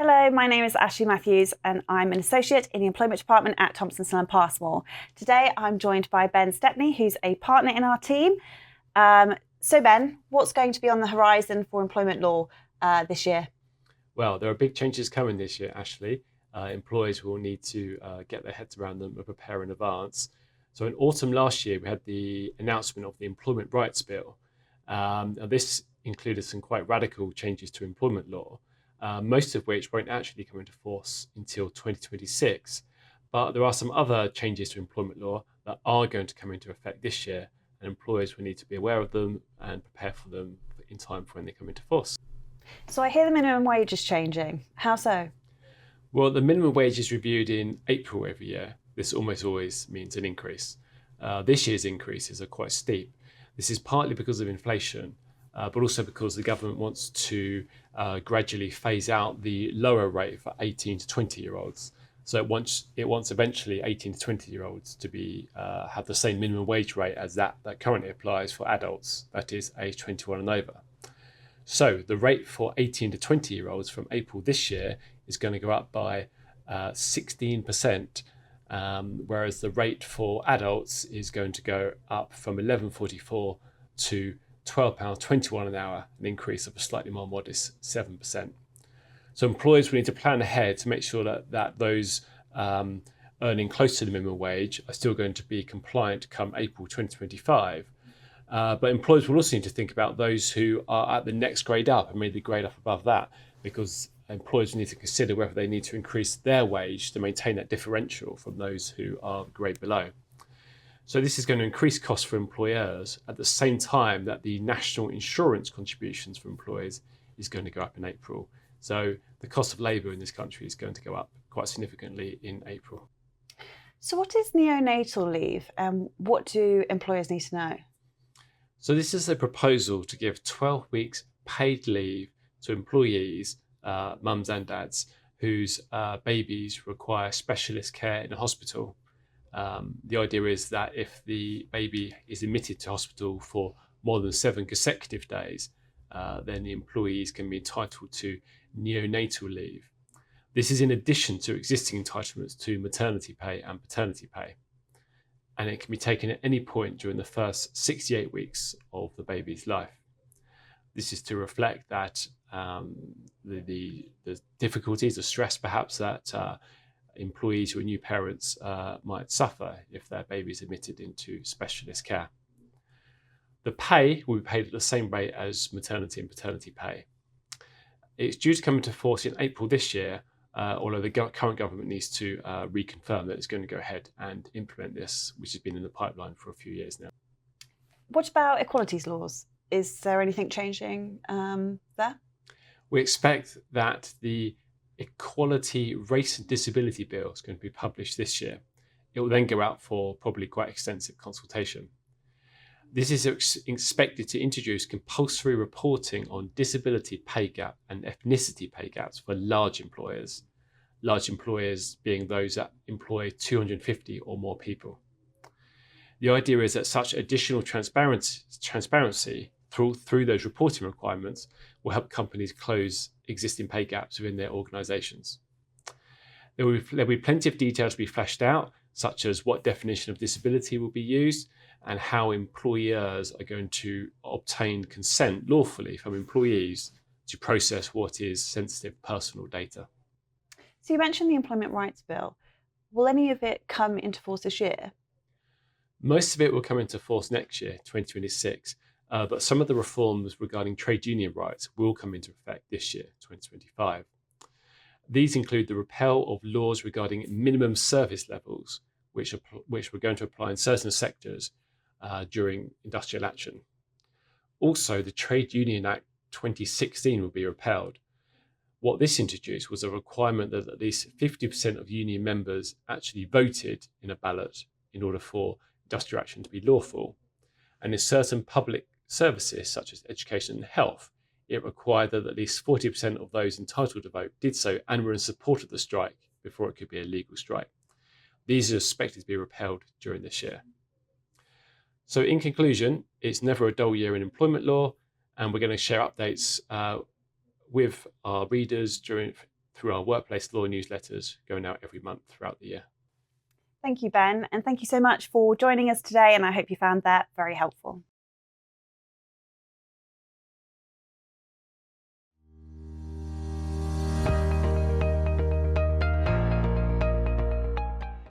Hello, my name is Ashley Matthews and I'm an associate in the employment department at Thompson Still and Passmore. Today I'm joined by Ben Stepney, who's a partner in our team. So Ben, what's going to be on the horizon for employment law this year? Well, there are big changes coming this year, Ashley. Employers will need to get their heads around them and prepare in advance. So in autumn last year, we had the announcement of the Employment Rights Bill. And this included some quite radical changes to employment law, most of which won't actually come into force until 2026. But there are some other changes to employment law that are going to come into effect this year, and employers will need to be aware of them and prepare for them in time for when they come into force. So I hear the minimum wage is changing. How so? Well, the minimum wage is reviewed in April every year. This almost always means an increase. This year's increases are quite steep. This is partly because of inflation, but also because the government wants to gradually phase out the lower rate for 18 to 20-year-olds. So it wants eventually 18 to 20-year-olds to be have the same minimum wage rate as that currently applies for adults, that is age 21 and over. So the rate for 18 to 20-year-olds from April this year is going to go up by 16%, whereas the rate for adults is going to go up from 11.44 to £12.21 an hour, an increase of a slightly more modest 7%. So employers will need to plan ahead to make sure that those earning close to the minimum wage are still going to be compliant come April 2025. But employers will also need to think about those who are at the next grade up and maybe the grade up above that, because employers need to consider whether they need to increase their wage to maintain that differential from those who are grade below. So this is going to increase costs for employers at the same time that the national insurance contributions for employers is going to go up in April. So the cost of labour in this country is going to go up quite significantly in April. So what is neonatal leave and what do employers need to know? So this is a proposal to give 12 weeks paid leave to employees, mums and dads, whose babies require specialist care in a hospital. The idea is that if the baby is admitted to hospital for more than 7 consecutive days, then the employees can be entitled to neonatal leave. This is in addition to existing entitlements to maternity pay and paternity pay. And it can be taken at any point during the first 68 weeks of the baby's life. This is to reflect that the difficulties, the stress perhaps that employees who are new parents might suffer if their baby is admitted into specialist care. The pay will be paid at the same rate as maternity and paternity pay. It's due to come into force in April this year, although the current government needs to reconfirm that it's going to go ahead and implement this, which has been in the pipeline for a few years now. What about equalities laws? Is there anything changing there? We expect that the Equality, Race and Disability Bill is going to be published this year. It will then go out for probably quite extensive consultation. This is expected to introduce compulsory reporting on disability pay gap and ethnicity pay gaps for large employers being those that employ 250 or more people. The idea is that such additional transparency through those reporting requirements will help companies close existing pay gaps within their organisations. There'll be plenty of details to be fleshed out, such as what definition of disability will be used and how employers are going to obtain consent lawfully from employees to process what is sensitive personal data. So you mentioned the Employment Rights Bill. Will any of it come into force this year? Most of it will come into force next year, 2026, but some of the reforms regarding trade union rights will come into effect this year, 2025. These include the repeal of laws regarding minimum service levels, which were going to apply in certain sectors during industrial action. Also, the Trade Union Act 2016 will be repealed. What this introduced was a requirement that at least 50% of union members actually voted in a ballot in order for industrial action to be lawful. And in certain public services, such as education and health, it required that at least 40% of those entitled to vote did so and were in support of the strike before it could be a legal strike. These are expected to be repealed during this year. So in conclusion, it's never a dull year in employment law, and we're going to share updates with our readers through our workplace law newsletters going out every month throughout the year. Thank you, Ben, and thank you so much for joining us today, and I hope you found that very helpful.